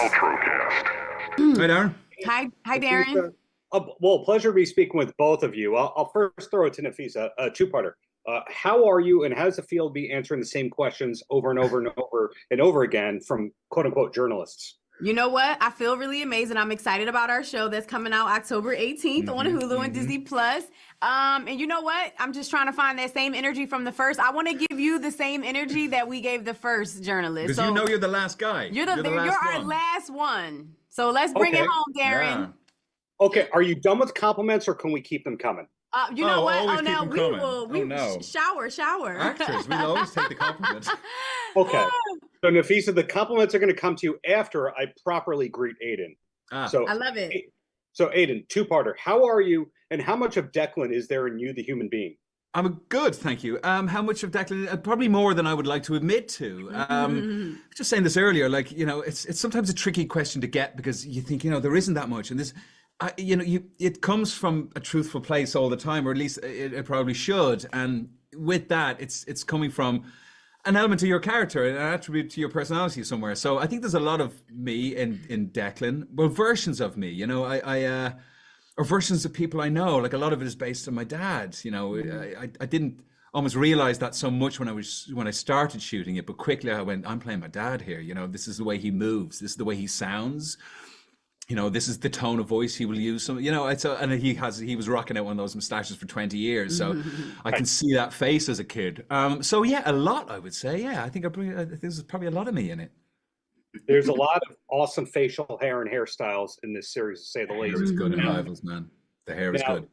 Paltrocast. Hi, Darren. Hi, Darren. Well, pleasure to be speaking with both of you. I'll first throw it to Nafessa, a two-parter. How are you, and how does it feel to be answering the same questions over and over and over and over again from quote-unquote journalists? You know what? I feel really amazing. I'm excited about our show that's coming out October 18th on Hulu and Disney Plus. And you know what? I'm just trying to find that same energy from the first. I want to give you the same energy that we gave the first journalist. Because you know you're the last guy. You're our last one. So let's bring it home, Darren. Yeah. Okay, are you done with compliments, or can we keep them coming? You know what? always Oh, keep now them we coming. will. We Oh, no. shower. Actors, we always take the compliments. Okay, so Nafessa, the compliments are going to come to you after I properly greet Aidan. So I love it. So Aidan, two-parter. How are you, and how much of Declan is there in you, the human being? I'm good, thank you. How much of Declan? Probably more than I would like to admit to. Just saying this earlier, like, you know, it's sometimes a tricky question to get because you think, you know, there isn't that much, and this. It comes from a truthful place all the time, or at least it probably should. And with that, it's coming from an element of your character, an attribute to your personality somewhere. So I think there's a lot of me in Declan. Well, versions of me, you know, or versions of people I know. Like a lot of it is based on my dad. You know, I didn't almost realize that so much when I started shooting it, but quickly I went, I'm playing my dad here. You know, this is the way he moves. This is the way he sounds. You know, this is the tone of voice he will use. So, you know, and he was rocking out one of those mustaches for 20 years. So I can see that face as a kid. So yeah, a lot, I would say. Yeah, I think there's probably a lot of me in it. There's a lot of awesome facial hair and hairstyles in this series, to say the least. The hair is good in Rivals, man. The hair is good.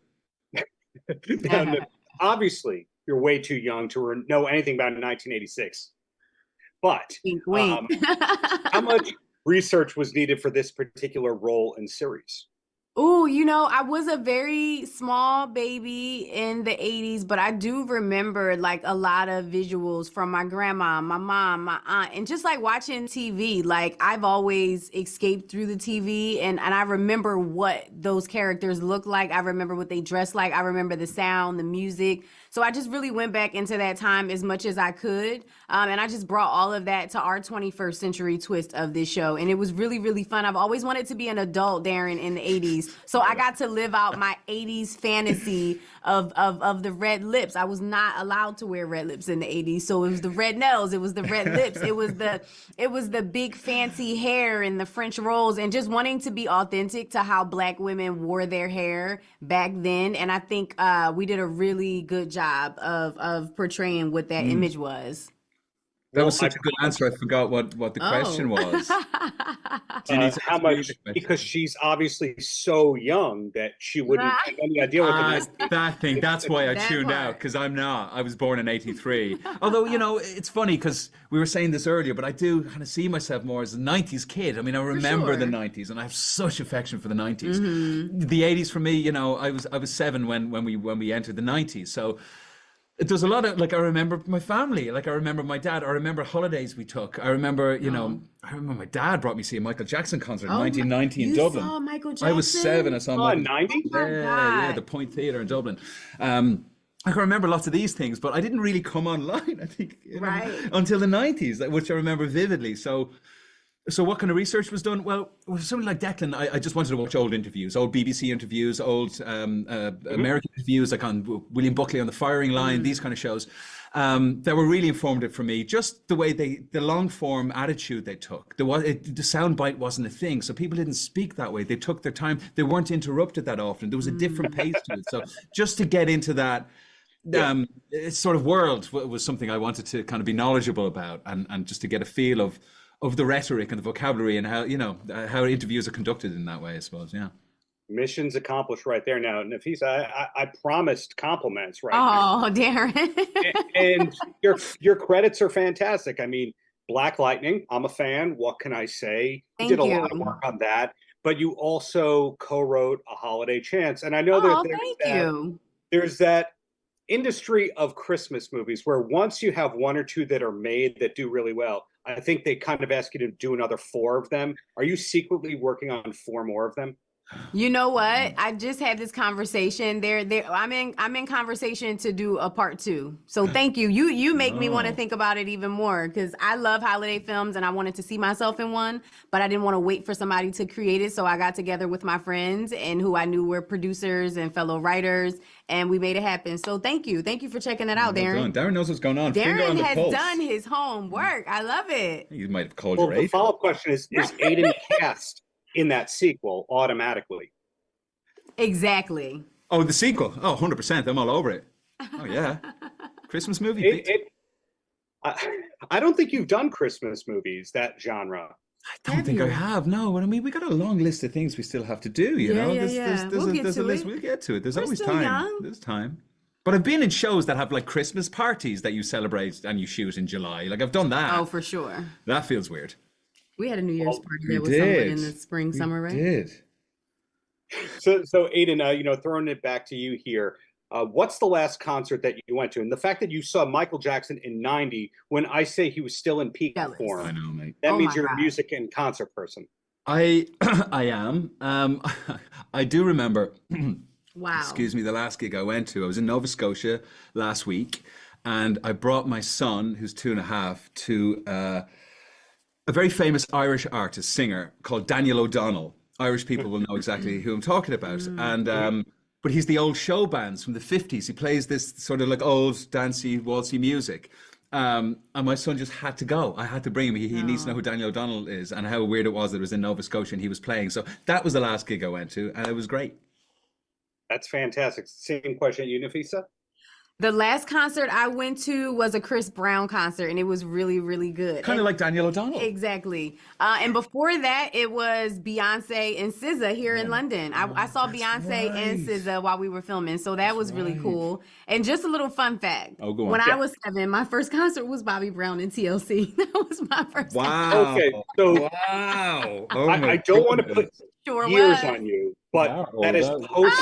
Now, obviously, you're way too young to know anything about 1986. But how much research was needed for this particular role and series? Oh, you know, I was a very small baby in the 80s, but I do remember like a lot of visuals from my grandma, my mom, my aunt, and just like watching TV. Like I've always escaped through the TV, and I remember what those characters look like. I remember what they dress like. I remember the sound, the music. So I just really went back into that time as much as I could. And I just brought all of that to our 21st century twist of this show. And it was really, really fun. I've always wanted to be an adult, Darren, in the 80s. So I got to live out my 80s fantasy of the red lips. I was not allowed to wear red lips in the 80s. So it was the red nails, it was the red lips, it was the big fancy hair and the French rolls, and just wanting to be authentic to how Black women wore their hair back then. And I think we did a really good job of portraying what that image was. That was such a good answer. I forgot what the question was. How much? Because she's obviously so young that she wouldn't have any idea what that thing. That's why I tuned out, because I'm not. I was born in '83. Although, you know, it's funny because we were saying this earlier, but I do kind of see myself more as a '90s kid. I mean, I remember the '90s, and I have such affection for the '90s. The '80s for me, you know, I was 7 when we entered the '90s. So there's a lot of, like, I remember my family, like I remember my dad, I remember holidays we took. I remember, you know, I remember my dad brought me to see a Michael Jackson concert in 1990 in Dublin. Saw Michael Jackson? I was 7. I saw Michael. 90? Yeah, the Point Theatre in Dublin. I can remember lots of these things, but I didn't really come online, I think, you know, until the 90s, which I remember vividly. So what kind of research was done? Well, with something like Declan, I just wanted to watch old interviews, old BBC interviews, old American interviews, like on William Buckley on the Firing Line, these kind of shows that were really informative for me. Just the way the long form attitude they took. The soundbite wasn't a thing, so people didn't speak that way. They took their time. They weren't interrupted that often. There was a different pace to it. So just to get into that sort of world was something I wanted to kind of be knowledgeable about, and just to get a feel of the rhetoric and the vocabulary and how, you know, how interviews are conducted in that way, I suppose. Yeah. Mission's accomplished right there. Now, Nafessa, I promised compliments right now. Oh, Darren. and your credits are fantastic. I mean, Black Lightning, I'm a fan. What can I say? Thank you did a you. lot of work on that, but you also co-wrote A Holiday Chance. And I know there's that industry of Christmas movies where once you have one or two that are made that do really well, I think they kind of ask you to do another 4 of them. Are you secretly working on 4 more of them? You know what? I just had this conversation. I'm in conversation to do a part 2. So thank you. You make me want to think about it even more because I love holiday films and I wanted to see myself in one, but I didn't want to wait for somebody to create it. So I got together with my friends and who I knew were producers and fellow writers, and we made it happen. So thank you. Thank you for checking that out, Darren. Darren knows what's going on. Finger on Darren the has pulse. done his homework. I love it. You might have called Well, your the agent. follow-up question is Aidan cast in that sequel automatically? Exactly. Oh, the sequel. Oh, 100%. I'm all over it. Oh, yeah. Christmas movie. I don't think you've done Christmas movies, that genre. I don't think I have. No, but I mean, we got a long list of things we still have to do. You know, there's a list. We'll get to it. There's always time. Young. There's time. But I've been in shows that have like Christmas parties that you celebrate and you shoot in July. Like I've done that. Oh, for sure. That feels weird. We had a New Year's party we that was somewhat did. in the spring, summer, right? We did. So Aidan, throwing it back to you here. What's the last concert that you went to? And the fact that you saw Michael Jackson in '90, when I say he was still in peak form, I know, mate. that Oh means my you're a God. music and concert person. I am. I do remember. Wow. Excuse me. The last gig I went to, I was in Nova Scotia last week, and I brought my son, who's 2.5, to a very famous Irish artist, singer called Daniel O'Donnell. Irish people will know exactly who I'm talking about. And but he's the old show bands from the 50s. He plays this sort of like old dancey, waltzy music. And my son just had to go. I had to bring him. He needs to know who Daniel O'Donnell is and how weird it was that it was in Nova Scotia and he was playing. So that was the last gig I went to, and it was great. That's fantastic. Same question, you, Nafessa? The last concert I went to was a Chris Brown concert, and it was really, really good. Kind of like Daniel O'Donnell. Exactly. And before that, it was Beyonce and SZA here in London. I saw Beyonce and SZA while we were filming, so that was really cool. And just a little fun fact. Oh, go on. When I was 7, my first concert was Bobby Brown and TLC. That was my first concert. Wow. Okay, so Wow. Oh I don't want to put Sure years was. on you, but Wow, that is that- post.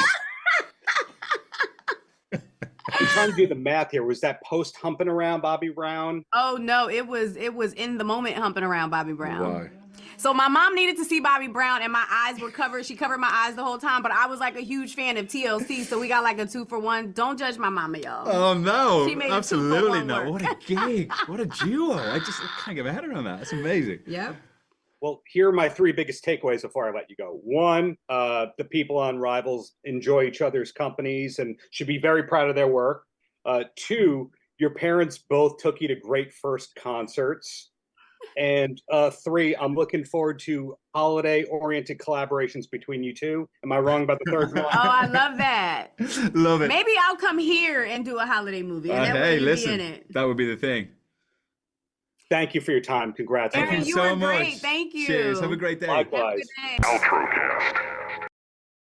I'm trying to do the math here. Was that post humping around Bobby Brown? Oh no, it was in the moment humping around Bobby Brown. Wow. So my mom needed to see Bobby Brown and my eyes were covered. She covered my eyes the whole time, but I was like a huge fan of TLC, so we got like a 2-for-1. Don't judge my mama, y'all. Oh no, She made a absolutely 2-for-1 not. work. What a gig. What a duo. I just can't get my head around that. That's amazing. Yep. Well, here are my 3 biggest takeaways before I let you go. 1, the people on Rivals enjoy each other's companies and should be very proud of their work. 2, your parents both took you to great first concerts. And 3, I'm looking forward to holiday-oriented collaborations between you two. Am I wrong about the third one? Oh, I love that. Love it. Maybe I'll come here and do a holiday movie. And that way Hey, you'll listen, be in it. that would be the thing. Thank you for your time. Congrats. Aaron, Thank you you so were great. much. Thank you. Cheers. Have a great day. Likewise. Have a good day. Paltrocast.